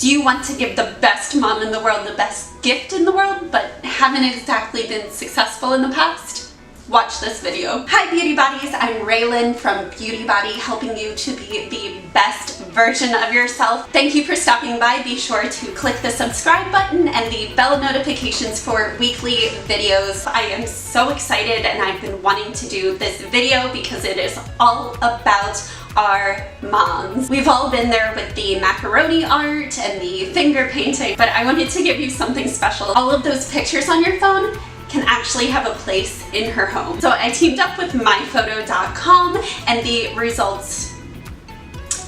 Do you want to give the best mom in the world the best gift in the world, but haven't exactly been successful in the past? Watch this video. Hi Beauty Bodies, I'm Raylan from Beauty Body, helping you to be the best version of yourself. Thank you for stopping by. Be sure to click the subscribe button and the bell notifications for weekly videos. I am so excited and I've been wanting to do this video because it is all about our moms. We've all been there with the macaroni art and the finger painting, but I wanted to give you something special. All of those pictures on your phone can actually have a place in her home. So I teamed up with myphoto.com and the results,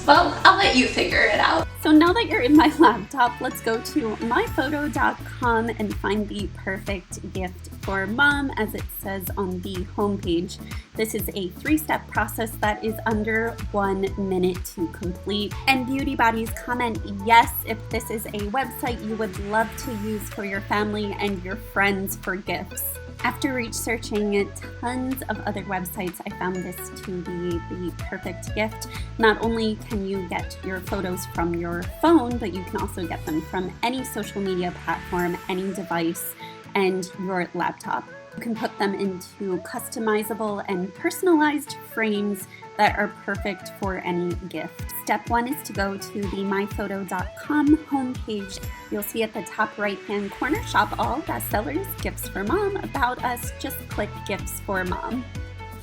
well, I'll let you figure it out. So now that you're in my laptop, let's go to myphoto.com and find the perfect gift for mom, as it says on the homepage. This is a 3-step process that is under 1 minute to complete. And Beauty Bodies, comment yes if this is a website you would love to use for your family and your friends for gifts. After researching tons of other websites, I found this to be the perfect gift. Not only can you get your photos from your phone, but you can also get them from any social media platform, any device, and your laptop. You can put them into customizable and personalized frames that are perfect for any gift. Step 1 is to go to the myphoto.com homepage. You'll see at the top right-hand corner, Shop All, Bestsellers, Gifts for Mom, About Us, just click Gifts for Mom.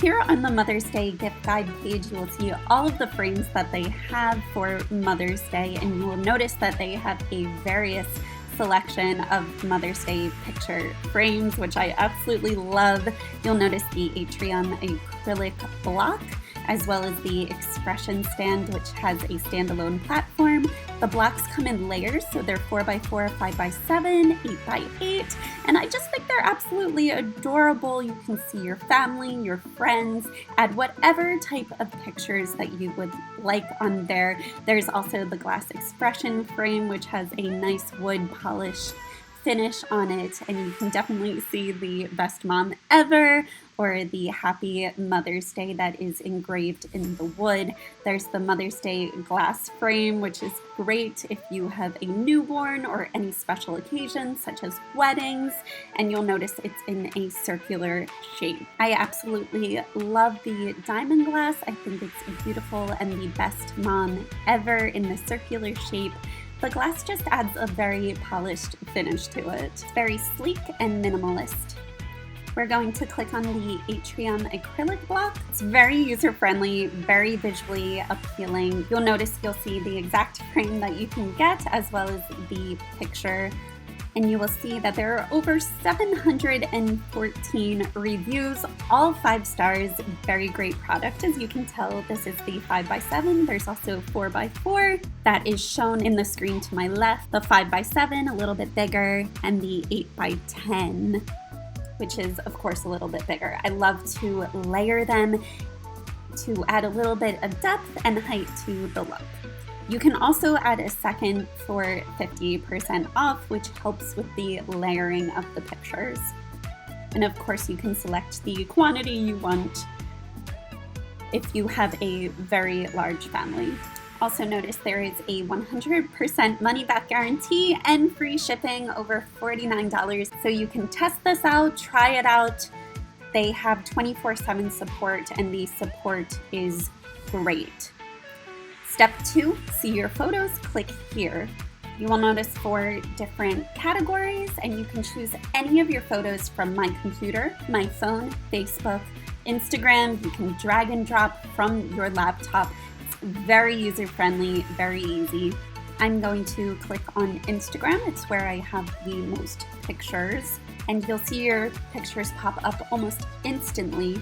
Here on the Mother's Day gift guide page, you will see all of the frames that they have for Mother's Day, and you will notice that they have a various selection of Mother's Day picture frames, which I absolutely love. You'll notice the Atrium acrylic block, as well as the expression stand, which has a standalone platform. The blocks come in layers, so they're 4x4, 5x7, 8x8, and I just think they're absolutely adorable. You can see your family, your friends, add whatever type of pictures that you would like on there. There's also the glass expression frame, which has a nice wood polish finish on it, and you can definitely see the best mom ever or the happy Mother's Day that is engraved in the wood. There's the Mother's Day glass frame, which is great if you have a newborn or any special occasions such as weddings, and you'll notice it's in a circular shape. I absolutely love the diamond glass. I think it's beautiful and the best mom ever in the circular shape. The glass just adds a very polished finish to it. It's very sleek and minimalist. We're going to click on the Atrium acrylic block. It's very user-friendly, very visually appealing. You'll notice you'll see the exact frame that you can get, as well as the picture. And you will see that there are over 714 reviews, all 5 stars. Very great product. As you can tell, this is the 5x7. There's also 4x4 that is shown in the screen to my left. The 5x7, a little bit bigger, and the 8x10, which is of course a little bit bigger. I love to layer them to add a little bit of depth and height to the look. You can also add a second for 50% off, which helps with the layering of the pictures. And of course, you can select the quantity you want if you have a very large family. Also notice there is a 100% money-back guarantee and free shipping over $49. So you can test this out, try it out. They have 24/7 support, and the support is great. Step 2, see your photos, click here. You will notice 4 different categories, and you can choose any of your photos from my computer, my phone, Facebook, Instagram. You can drag and drop from your laptop. It's very user-friendly, very easy. I'm going to click on Instagram. It's where I have the most pictures, and you'll see your pictures pop up almost instantly.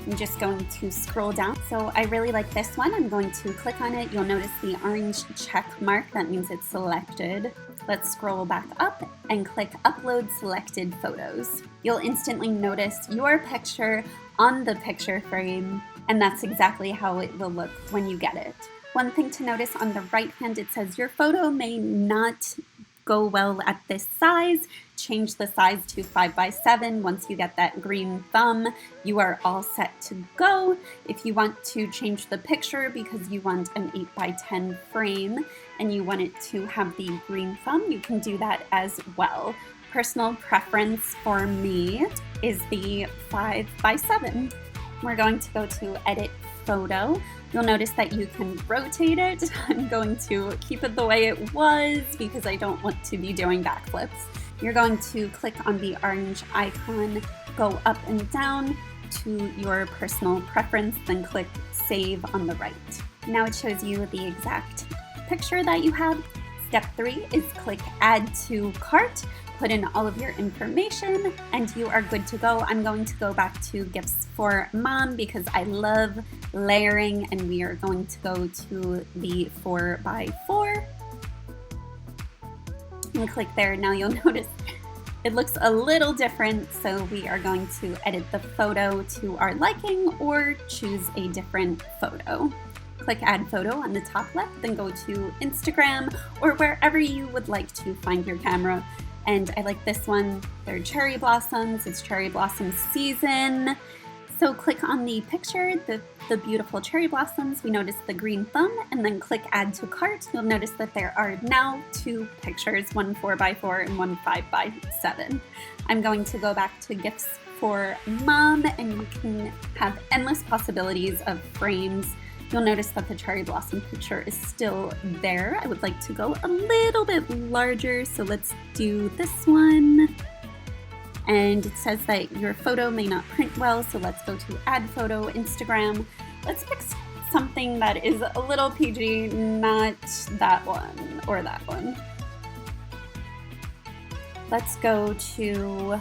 I'm just going to scroll down. So I really like this one. I'm going to click on it. You'll notice the orange check mark. That means it's selected. Let's scroll back up and click Upload Selected Photos. You'll instantly notice your picture on the picture frame, and that's exactly how it will look when you get it. One thing to notice on the right hand, it says your photo may not go well at this size, change the size to 5x7. Once you get that green thumb, you are all set to go. If you want to change the picture because you want an 8x10 frame and you want it to have the green thumb, you can do that as well. Personal preference for me is the 5x7. We're going to go to Edit Photo. You'll notice that you can rotate it. I'm going to keep it the way it was because I don't want to be doing backflips. You're going to click on the orange icon, go up and down to your personal preference, then click Save on the right. Now it shows you the exact picture that you have. Step 3 is click Add to Cart. Put in all of your information and you are good to go. I'm going to go back to Gifts for Mom because I love layering, and we are going to go to the 4x4 and click there. Now you'll notice it looks a little different, so we are going to edit the photo to our liking or choose a different photo. Click Add Photo on the top left, then go to Instagram or wherever you would like to find your camera. And I like this one. They're cherry blossoms. It's cherry blossom season. So click on the picture, the beautiful cherry blossoms. We notice the green thumb, and then click Add to Cart. You'll notice that there are now 2 pictures, one 4x4 and one 5x7. I'm going to go back to Gifts for Mom, and you can have endless possibilities of frames. You'll notice that the cherry blossom picture is still there. I would like to go a little bit larger, so let's do this one. And it says that your photo may not print well, so let's go to Add Photo, Instagram. Let's pick something that is a little PG, not that one or that one. Let's go to,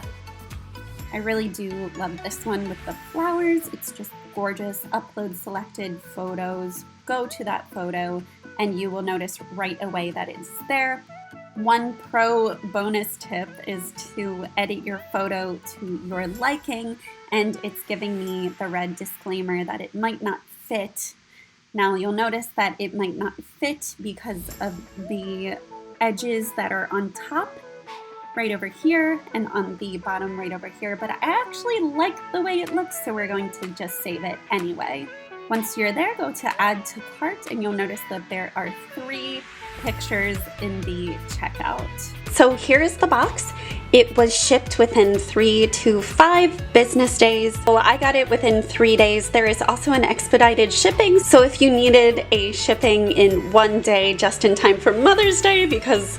I really do love this one with the flowers. It's just gorgeous. Upload selected photos, go to that photo, and you will notice right away that it's there. One pro bonus tip is to edit your photo to your liking, and it's giving me the red disclaimer that it might not fit. Now you'll notice that it might not fit because of the edges that are on top right over here and on the bottom right over here, but I actually like the way it looks, so we're going to just save it anyway. Once you're there, go to Add to Cart, and you'll notice that there are 3 pictures in the checkout. So here's the box. It was shipped within 3 to 5 business days. So I got it within 3 days. There is also an expedited shipping. So if you needed a shipping in 1 day just in time for Mother's Day, because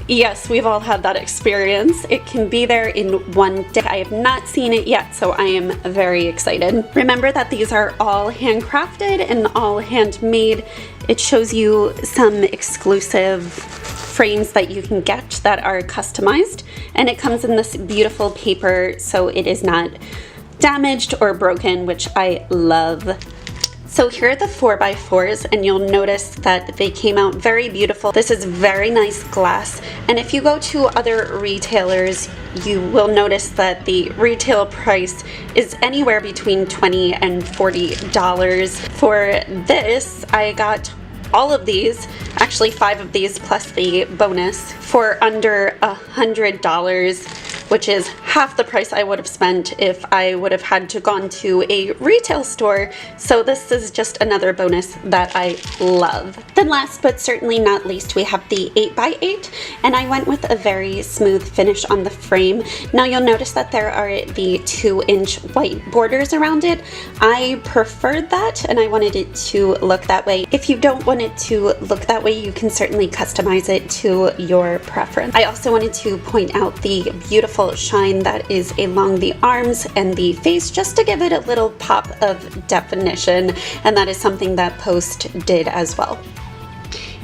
yes, we've all had that experience, it can be there in 1 day. I have not seen it yet, so I am very excited. Remember that these are all handcrafted and all handmade. It shows you some exclusive frames that you can get that are customized, and it comes in this beautiful paper, so it is not damaged or broken, which I love. So here are the 4x4s, and you'll notice that they came out very beautiful. This is very nice glass, and if you go to other retailers, you will notice that the retail price is anywhere between $20 and $40. For this, I got all of these, actually 5 of these plus the bonus, for under $100, which is half the price I would have spent if I would have had to gone to a retail store. So this is just another bonus that I love. Then last but certainly not least, we have the 8x8, and I went with a very smooth finish on the frame. Now you'll notice that there are the 2-inch white borders around it. I preferred that, and I wanted it to look that way. If you don't want it to look that way, you can certainly customize it to your preference. I also wanted to point out the beautiful shine that is along the arms and the face, just to give it a little pop of definition, and that is something that Post did as well.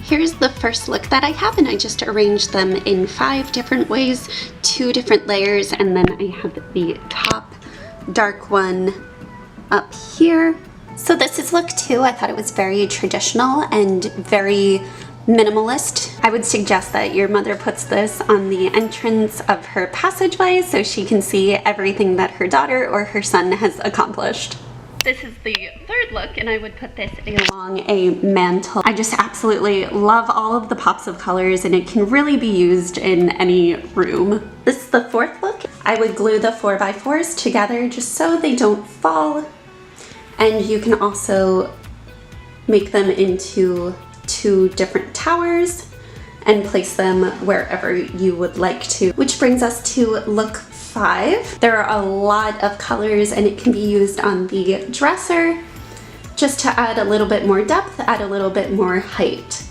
Here's the first look that I have, and I just arranged them in 5 different ways, 2 different layers, and then I have the top dark one up here. So this is look 2. I thought it was very traditional and very minimalist. I would suggest that your mother puts this on the entrance of her passageway so she can see everything that her daughter or her son has accomplished. This is the third look, and I would put this along a mantle. I just absolutely love all of the pops of colors, and it can really be used in any room. This is the fourth look. I would glue the 4x4s together just so they don't fall. And you can also make them into 2 different towers and place them wherever you would like to. Which brings us to look 5. There are a lot of colors, and it can be used on the dresser just to add a little bit more depth, add a little bit more height.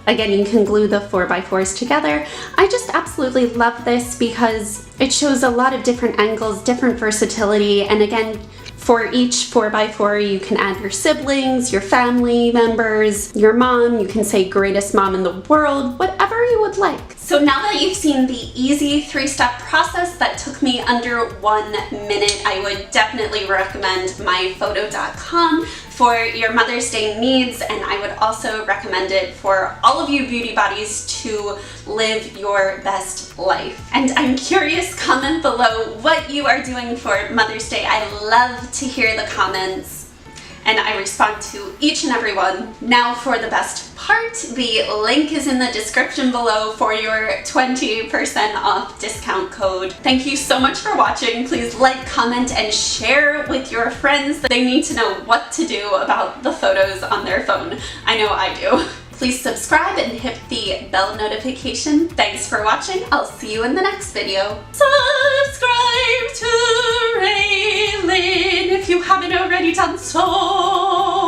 Again, you can glue the 4x4s together. I just absolutely love this because it shows a lot of different angles, different versatility, and again, for each 4x4, you can add your siblings, your family members, your mom. You can say greatest mom in the world, whatever you would like. So now that you've seen the easy 3-step process that took me under 1 minute, I would definitely recommend myphoto.com for your Mother's Day needs, and I would also recommend it for all of you beauty bodies to live your best life. And I'm curious, comment below what you are doing for Mother's Day. I love to hear the comments, and I respond to each and every one. Now for the best part, the link is in the description below for your 20% off discount code. Thank you so much for watching. Please like, comment, and share with your friends. They need to know what to do about the photos on their phone. I know I do. Please subscribe and hit the bell notification. Thanks for watching. I'll see you in the next video. Subscribe to Raylin if you haven't already done so.